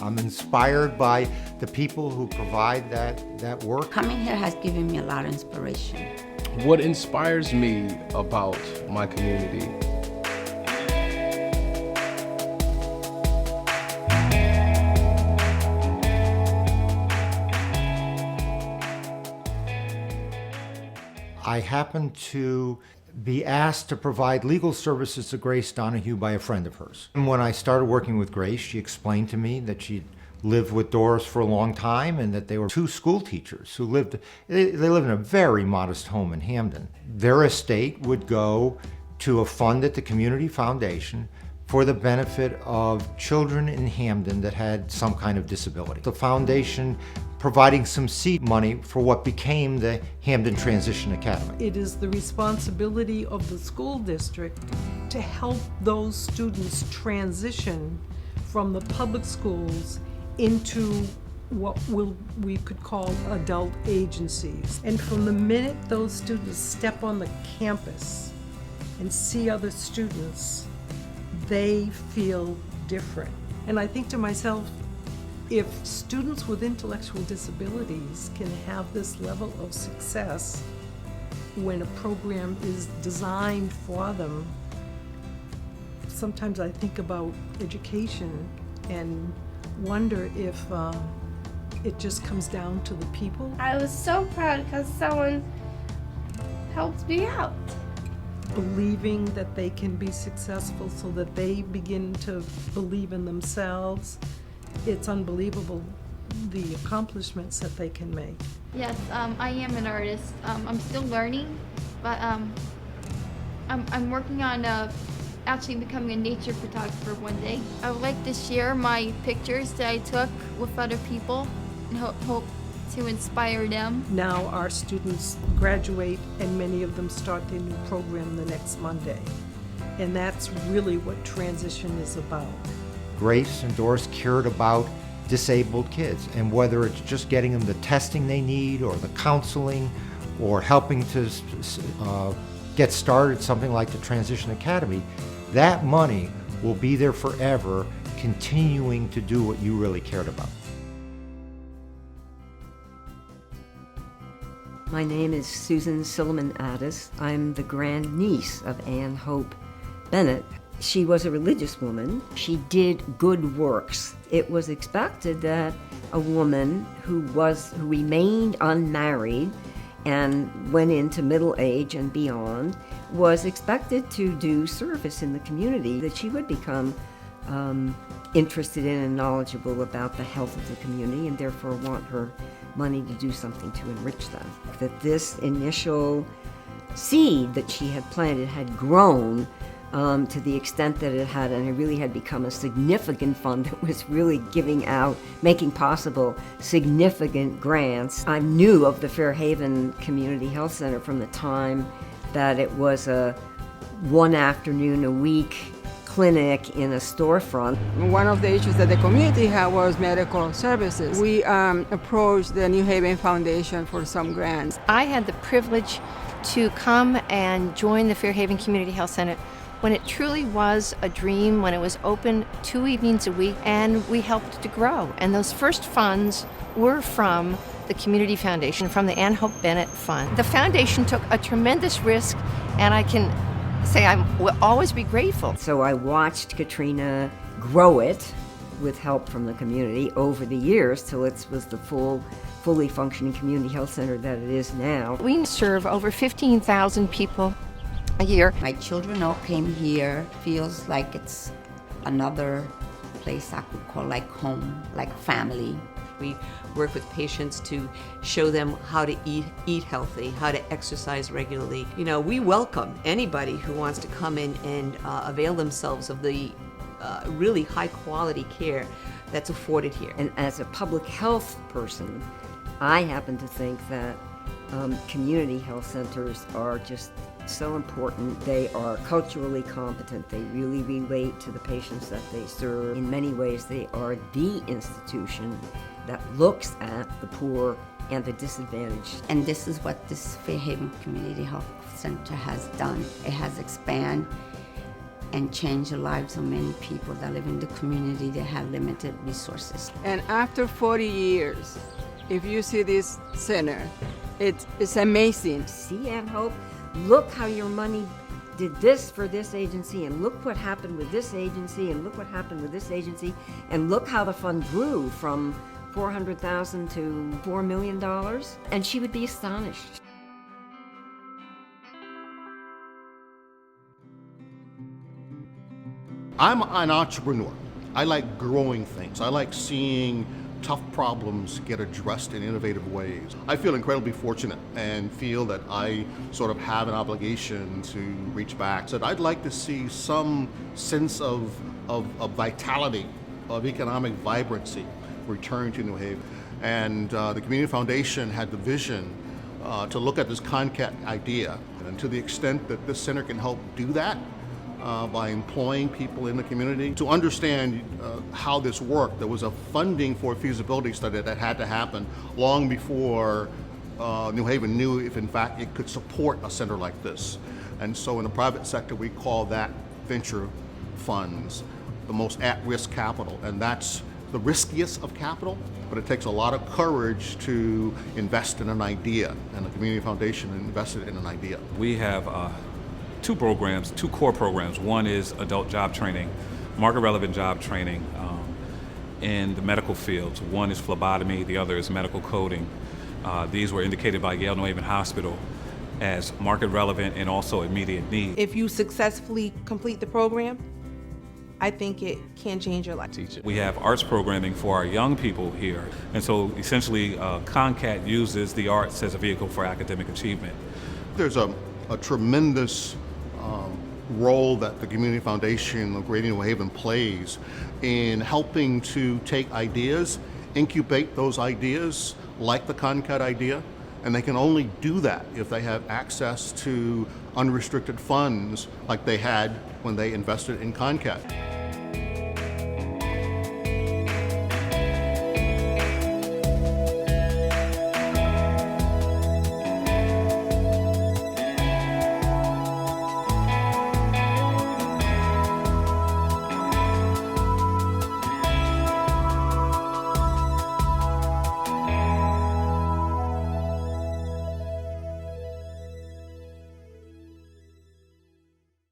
I'm inspired by the people who provide that work. Coming here has given me a lot of inspiration. What inspires me about my community? I happen to be asked to provide legal services to Grace Donahue by a friend of hers. And when I started working with Grace, she explained to me that she'd lived with Doris for a long time and that they were two school teachers who lived in a very modest home in Hamden. Their estate would go to a fund at the Community Foundation for the benefit of children in Hamden that had some kind of disability. The foundation providing some seed money for what became the Hamden Transition Academy. It is the responsibility of the school district to help those students transition from the public schools into what we could call adult agencies. And from the minute those students step on the campus and see other students, they feel different. And I think to myself, if students with intellectual disabilities can have this level of success when a program is designed for them, sometimes I think about education and wonder if it just comes down to the people. I was so proud because someone helped me out. Believing that they can be successful so that they begin to believe in themselves. It's unbelievable the accomplishments that they can make. Yes, I am an artist. I'm still learning, but I'm working on actually becoming a nature photographer one day. I would like to share my pictures that I took with other people and hope to inspire them. Now our students graduate and many of them start their new program the next Monday. And that's really what transition is about. Grace and Doris cared about disabled kids, and whether it's just getting them the testing they need or the counseling or helping to get started something like the Transition Academy, that money will be there forever, continuing to do what you really cared about. My name is Susan Silliman Addis. I'm the grandniece of Ann Hope Bennett. She was a religious woman. She did good works. It was expected that a woman who remained unmarried and went into middle age and beyond was expected to do service in the community, that she would become interested in and knowledgeable about the health of the community and therefore want her money to do something to enrich them. That this initial seed that she had planted had grown to the extent that it had, and it really had become a significant fund that was really giving out, making possible significant grants. I knew of the Fairhaven Community Health Center from the time that it was a one afternoon a week clinic in a storefront. One of the issues that the community had was medical services. We approached the New Haven Foundation for some grants. I had the privilege to come and join the Fairhaven Community Health Center when it truly was a dream, when it was open 2 evenings a week, and we helped to grow. And those first funds were from the Community Foundation, from the Ann Hope Bennett Fund. The foundation took a tremendous risk, and I can say I will always be grateful. So I watched Katrina grow it with help from the community over the years till it was the fully functioning community health center that it is now. We serve over 15,000 people a year. My children all came here. Feels like it's another place I could call like home, like family. We work with patients to show them how to eat healthy, how to exercise regularly. You know, we welcome anybody who wants to come in and avail themselves of the really high quality care that's afforded here. And as a public health person, I happen to think that community health centers are just so important. They are culturally competent. They really relate to the patients that they serve. In many ways, they are the institution that looks at the poor and the disadvantaged. And this is what this Fairhaven Community Health Center has done. It has expanded and change the lives of many people that live in the community that have limited resources. And after 40 years, if you see this center, it's amazing. See, Aunt Hope, look how your money did this for this agency, and look what happened with this agency, and look what happened with this agency, and look how the fund grew from $400,000 to $4 million, and she would be astonished. I'm an entrepreneur. I like growing things. I like seeing tough problems get addressed in innovative ways. I feel incredibly fortunate and feel that I sort of have an obligation to reach back. So I'd like to see some sense of vitality, of economic vibrancy return to New Haven. And the Community Foundation had the vision to look at this CONCAT idea. And to the extent that this center can help do that, by employing people in the community. To understand how this worked, there was a funding for a feasibility study that had to happen long before New Haven knew if in fact it could support a center like this. And so in the private sector, we call that venture funds, the most at-risk capital. And that's the riskiest of capital, but it takes a lot of courage to invest in an idea. And the Community Foundation invested in an idea. We have two programs, two core programs. One is adult job training, market relevant job training in the medical fields. One is phlebotomy, the other is medical coding. These were indicated by Yale New Haven Hospital as market relevant and also immediate need. If you successfully complete the program, I think it can change your life. We have arts programming for our young people here. And so essentially CONCAT uses the arts as a vehicle for academic achievement. There's a tremendous role that the Community Foundation of Greater New Haven plays in helping to take ideas, incubate those ideas like the CONCAT idea, and they can only do that if they have access to unrestricted funds like they had when they invested in CONCAT.